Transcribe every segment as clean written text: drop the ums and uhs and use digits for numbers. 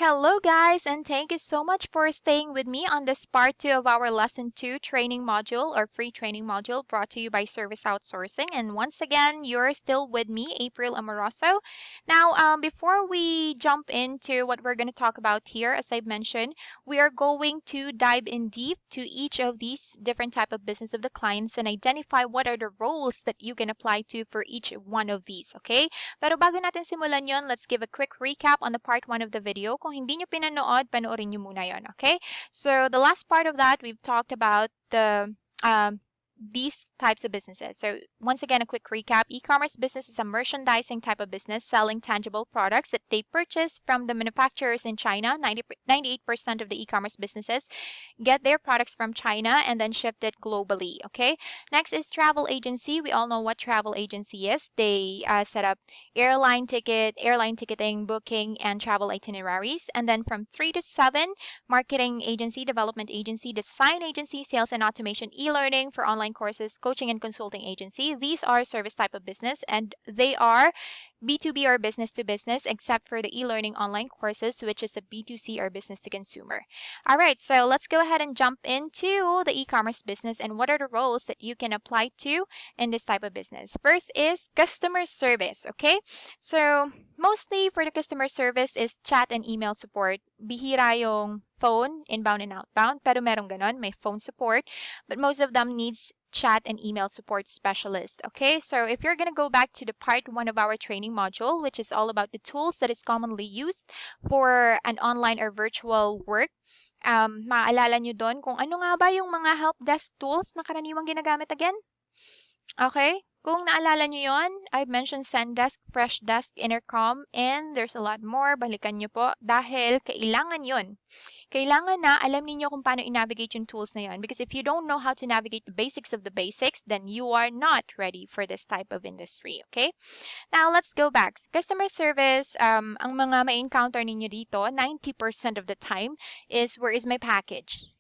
Hello, guys, and thank you so much for staying with me on this part two of our lesson two training module or free training module brought to you by Service Outsourcing. And once again, you're still with me, April Amoroso. Now, before we jump into what we're going to talk about here, as I've mentioned, we are going to dive in deep to each of these different type of business of the clients and identify what are the roles that you can apply to for each one of these. Okay? Pero bago natin simulan yon, let's give a quick recap on the part 1 of the video. Kung hindi nyo pinanood, panoorin nyo muna yon, okay? So the last part of that, we've talked about these types of businesses. So once again, a quick recap. E-commerce business is a merchandising type of business selling tangible products that they purchase from the manufacturers in China. 98% of the e-commerce businesses get their products from China and then shipped it globally. Okay. Next is travel agency. We all know what travel agency is. They set up airline ticketing, booking, and travel itineraries. And then from 3 to 7, marketing agency, development agency, design agency, sales and automation, e-learning for online courses, coaching and consulting agency. These are service type of business and they are B2B or business to business, except for the e-learning online courses, which is a B2C or business to consumer. All right, so let's go ahead and jump into the e-commerce business and what are the roles that you can apply to in this type of business. First is customer service, okay? So mostly for the customer service is chat and email support. Bihira yung phone, inbound and outbound, pero merong ganon, may phone support, but most of them needs chat and email support specialist. Okay, so if you're going to go back to the part 1 of our training module, which is all about the tools that is commonly used for an online or virtual work, maaalala nyo doon kung ano nga ba yung mga help desk tools na karaniwang ginagamit again? Okay? Kung naalala nyo yon, I've mentioned Zendesk, Freshdesk, Intercom, and there's a lot more. Balikan nyo po dahil kailangan yon. Kailangan na alam niyo kung paano i-navigate yung tools na yon. Because if you don't know how to navigate the basics of the basics, then you are not ready for this type of industry. Okay? Now, let's go back. So, customer service, ang mga ma-encounter ninyo dito, 90% of the time is where is my package?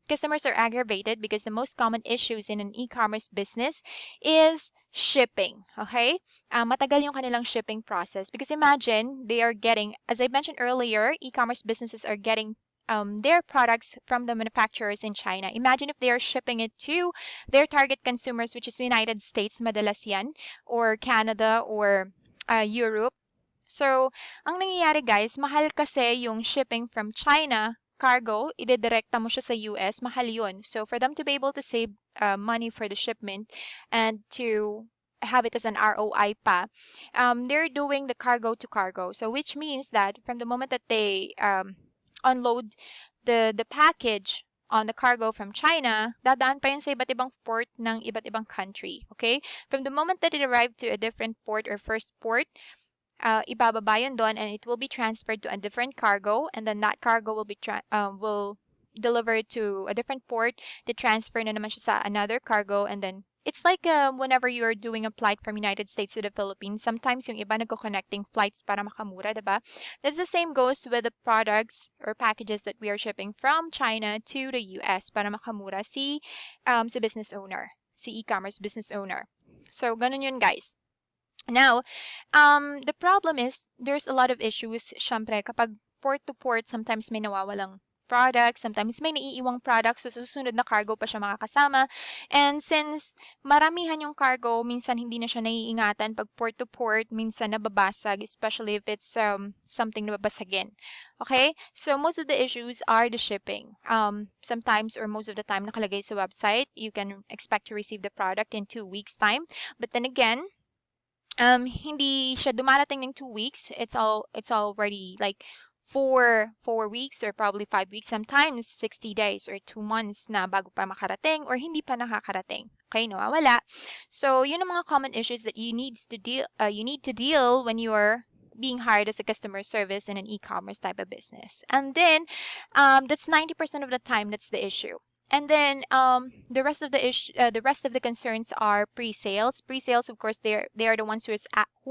Customers are aggravated because the most common issues in an e-commerce business is shipping. Okay? Matagal yung kanilang shipping process because imagine they are getting, as I mentioned earlier, e-commerce businesses are getting their products from the manufacturers in China. Imagine if they are shipping it to their target consumers, which is United States, madalas yan, or Canada, or Europe. So, ang nangyayari guys, mahal kasi yung shipping from China cargo, idedirekta mo siya sa US, mahal yun. So, for them to be able to save money for the shipment and to have it as an ROI pa, they're doing the cargo to cargo. So, which means that from the moment that they unload the package on the cargo from China, dadaan pa yun sa iba't ibang port ng iba't ibang country. Okay? From the moment that it arrived to a different port or first port, ibababa yun doon and it will be transferred to a different cargo and then that cargo will be will deliver to a different port. The transfer na naman siya sa another cargo and then it's like whenever you're doing a flight from United States to the Philippines, sometimes yung iba nagko-connecting flights para makamura, diba? That's the same goes with the products or packages that we are shipping from China to the US para makamura si business owner, si e-commerce business owner. So, ganun yun guys. Now, the problem is there's a lot of issues. Syempre, kapag port to port, sometimes may nawawalang product, sometimes may naiiwang product, so susunod na cargo pa siya makakasama. And since maramihan yung cargo, minsan hindi na siya naiingatan pag port to port, minsan nababasag, especially if it's something na babasagin. Okay? So most of the issues are the shipping. Sometimes or most of the time nakalagay sa website, you can expect to receive the product in 2 weeks time. But then again, hindi siya dumarating ng 2 weeks. It's already like 4 weeks or probably 5 weeks, sometimes 60 days or 2 months na bago pa makarating or hindi pa nakakarating. Okay, nawawala. So, yun ang mga common issues that you need to deal when you are being hired as a customer service in an e-commerce type of business. And then that's 90% of the time that's the issue. And then the rest of the concerns are pre-sales. Pre-sales, of course, they are the ones who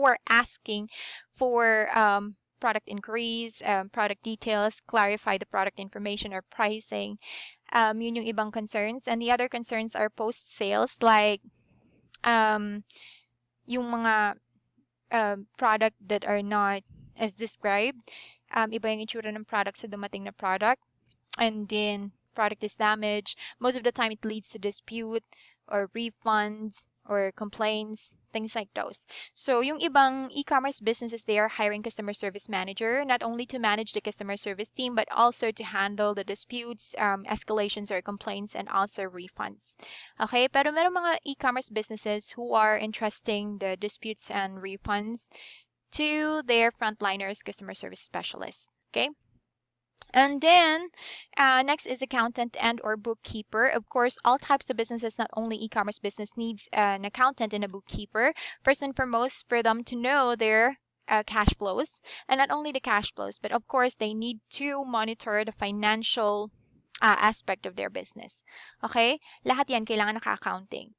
are asking for product inquiries, product details, clarify the product information or pricing. Yun yung ibang concerns. And the other concerns are post-sales, like yung mga product that are not as described. iba yung itsura ng product sa dumating na product, and then product is damaged. Most of the time, it leads to dispute or refunds or complaints, things like those. So, yung ibang e-commerce businesses, they are hiring customer service manager, not only to manage the customer service team, but also to handle the disputes, escalations or complaints, and also refunds. Okay, pero meron mga e-commerce businesses who are entrusting the disputes and refunds to their frontliners, customer service specialists. Okay. And then next is accountant and or bookkeeper. Of course, all types of businesses, not only e-commerce business, needs an accountant and a bookkeeper. First and foremost, for them to know their cash flows, and not only the cash flows, but of course, they need to monitor the financial aspect of their business. Okay? Lahat yan kailangan naka-accounting.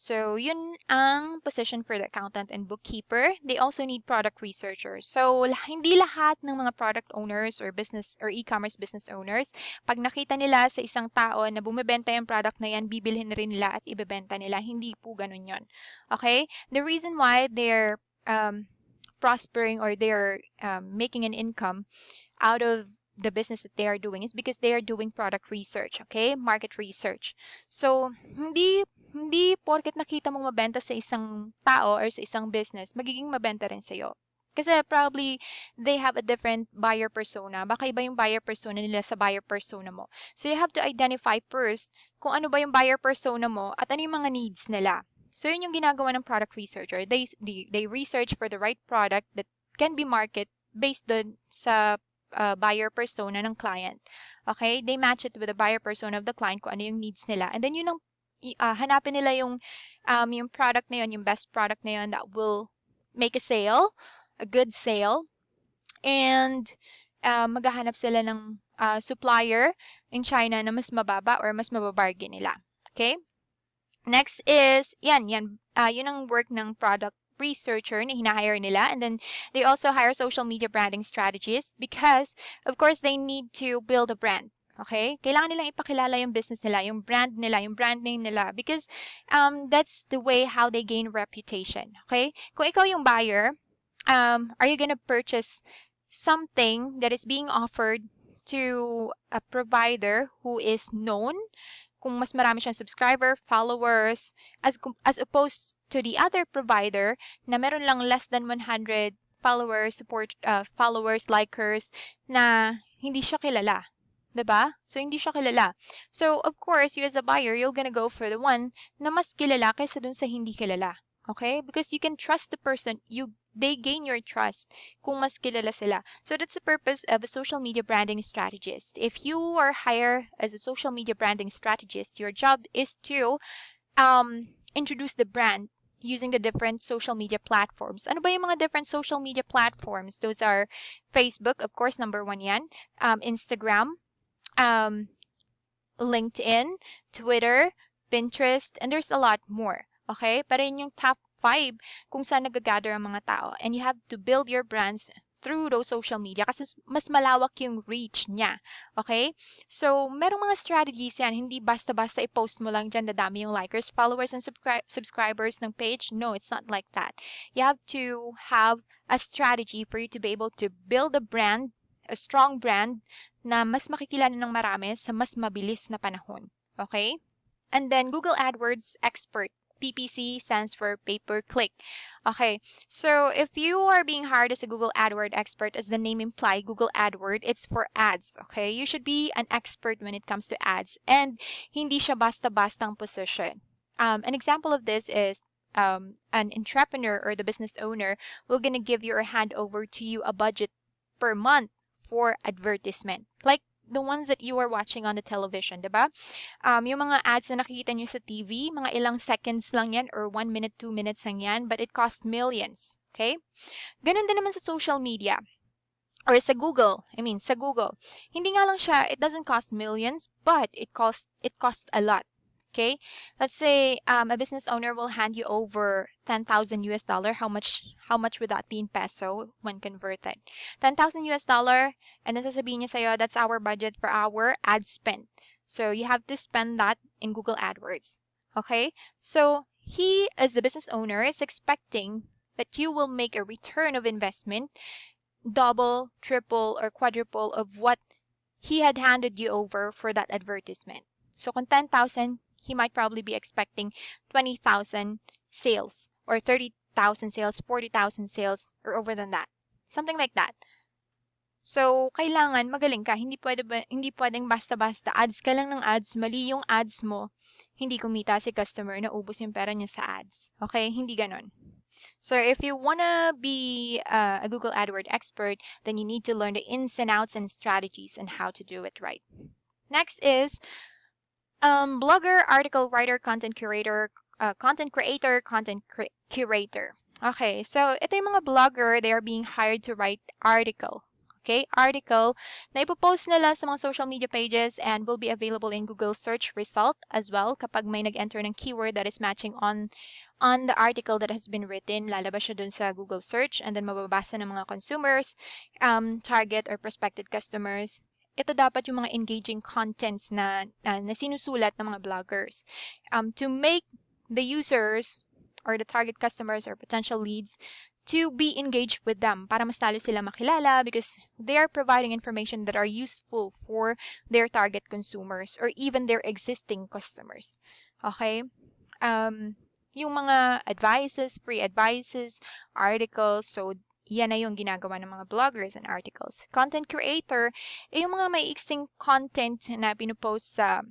So, yun ang position for the accountant and bookkeeper. They also need product researchers. So, hindi lahat ng mga product owners or business or e-commerce business owners, pag nakita nila sa isang tao na bumibenta yung product na yan, bibilhin na rin nila at ibebenta nila. Hindi po ganun yun. Okay? The reason why they're prospering or they're making an income out of the business that they are doing is because they are doing product research, okay? Market research. So, hindi porket nakita mong mabenta sa isang tao or sa isang business, magiging mabenta rin sa'yo. Kasi probably they have a different buyer persona. Baka iba yung buyer persona nila sa buyer persona mo. So you have to identify first kung ano ba yung buyer persona mo at ano yung mga needs nila. So yun yung ginagawa ng product researcher. They research for the right product that can be market based dun sa buyer persona ng client. Okay? They match it with the buyer persona of the client kung ano yung needs nila. And then yun ang hanapin nila yung product na yun, yung best product na yun that will make a sale, a good sale. And maghahanap sila ng supplier in China na mas mababa or mas mababargain nila. Okay? Next is, yun ang work ng product researcher na hinahire nila. And then they also hire social media branding strategists because, of course, they need to build a brand. Okay? Kailangan nilang ipakilala yung business nila, yung brand nila, yung brand name nila because that's the way how they gain reputation. Okay? Kung ikaw yung buyer, are you gonna purchase something that is being offered to a provider who is known, kung mas marami siyang subscriber, followers, as opposed to the other provider na meron lang less than 100 followers, followers, likers, na hindi siya kilala. 'Di ba? So, hindi siya kilala. So, of course, you as a buyer, you're gonna go for the one na mas kilala kaysa dun sa hindi kilala. Okay? Because you can trust the person. They gain your trust kung mas kilala sila. So that's the purpose of a social media branding strategist. If you are hired as a social media branding strategist, your job is to introduce the brand using the different social media platforms. Ano ba yung mga different social media platforms? Those are Facebook, of course, number one yan. Instagram, LinkedIn, Twitter, Pinterest, and there's a lot more. Okay? Pero yun yung top 5 kung saan nagagather ang mga tao. And you have to build your brands through those social media kasi mas malawak yung reach niya. Okay? So, merong mga strategies yan. Hindi basta-basta i-post mo lang dyan dadami yung likers, followers, and subscribers ng page. No, it's not like that. You have to have a strategy for you to be able to build a brand, a strong brand na mas makikilala ng marami sa mas mabilis na panahon. Okay? And then Google AdWords Expert. PPC stands for pay-per-click. Okay, so if you are being hired as a Google AdWords expert, as the name implies, Google AdWords, it's for ads. Okay, you should be an expert when it comes to ads, and hindi siya basta-bastang position. An example of this is an entrepreneur or the business owner will gonna give you or hand over to you a budget per month for advertisement, like the ones that you are watching on the television, diba? Yung mga ads na nakikita nyo sa TV, mga ilang seconds lang yan or 1 minute, 2 minutes lang yan, but it costs millions. Okay? Ganun din naman sa social media. Or sa Google. Sa Google. Hindi nga lang siya, it doesn't cost millions, but it costs a lot. Okay? Let's say a business owner will hand you over 10,000 US dollar. How much would that be in peso when converted? 10,000 US dollar, and then sasabihin niya sa'yo, that's our budget for our ad spend. So you have to spend that in Google AdWords. Okay? So he, as the business owner, is expecting that you will make a return of investment double, triple, or quadruple of what he had handed you over for that advertisement. So kung 10,000, he might probably be expecting 20,000 sales or 30,000 sales, 40,000 sales, or over than that. Something like that. So, kailangan magaling ka. Hindi pwedeng basta-basta ads ka lang ng ads, mali yung ads mo, hindi kumita si customer, naubos yung pera niya sa ads. Okay? Hindi ganon. So if you want to be a Google AdWords expert, then you need to learn the ins and outs and strategies and how to do it right. Next is blogger, article writer, content curator, content curator. Okay, so ito yung mga blogger, they are being hired to write article. Okay, article na ipopost nila sa mga social media pages and will be available in Google search result as well kapag may nag-enter ng keyword that is matching on the article that has been written, lalabas siya dun sa Google search and then mababasa ng mga consumers, target or prospective customers. Ito dapat yung mga engaging contents na sinusulat ng mga bloggers to make the users or the target customers or potential leads to be engaged with them para mas lalo sila makilala because they are providing information that are useful for their target consumers or even their existing customers. Okay? Yung mga advices, free advices, articles, so yan na yung ginagawa ng mga bloggers and articles. Content creator, yung mga maiiksing content na pinupost sa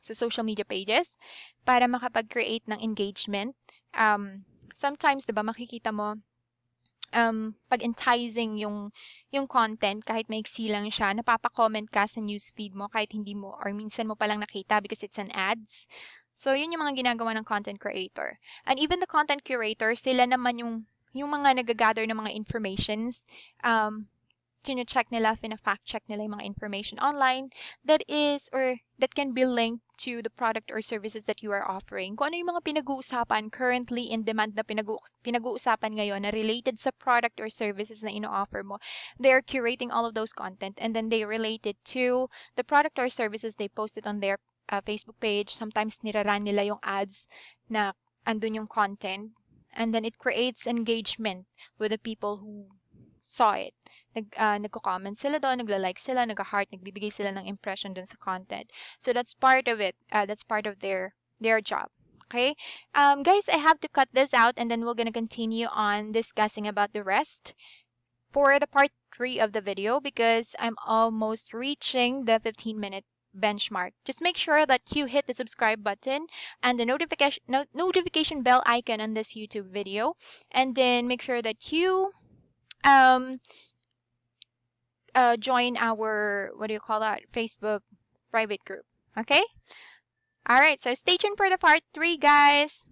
social media pages para makapag-create ng engagement. Sometimes, 'di ba, makikita mo pag enticing yung content kahit maiksi lang siya, napapa-comment ka sa newsfeed mo kahit hindi mo or minsan mo palang nakita because it's an ads. So, yun yung mga ginagawa ng content creator. And even the content creators, sila naman yung mga nag-gather ng mga informations, chine-check nila, fina-fact check nila yung mga information online that is or that can be linked to the product or services that you are offering. Kung ano yung mga pinag-uusapan currently in demand na pinag-uusapan ngayon na related sa product or services na ino-offer mo, they are curating all of those content and then they relate it to the product or services they posted on their Facebook page. Sometimes niraran nila yung ads na andun yung content and then it creates engagement with the people who saw it. Nagko-comment sila doon, nagla-like sila, nag-heart, nagbibigay sila ng impression dun sa content. So that's part of it. That's part of their job. Okay? Guys, I have to cut this out and then we're gonna continue on discussing about the rest for the part 3 of the video because I'm almost reaching the 15-minute benchmark. Just make sure that you hit the subscribe button and the notification bell icon on this YouTube video, and then make sure that you join our Facebook private group. Okay? All right, so stay tuned for the part 3, guys.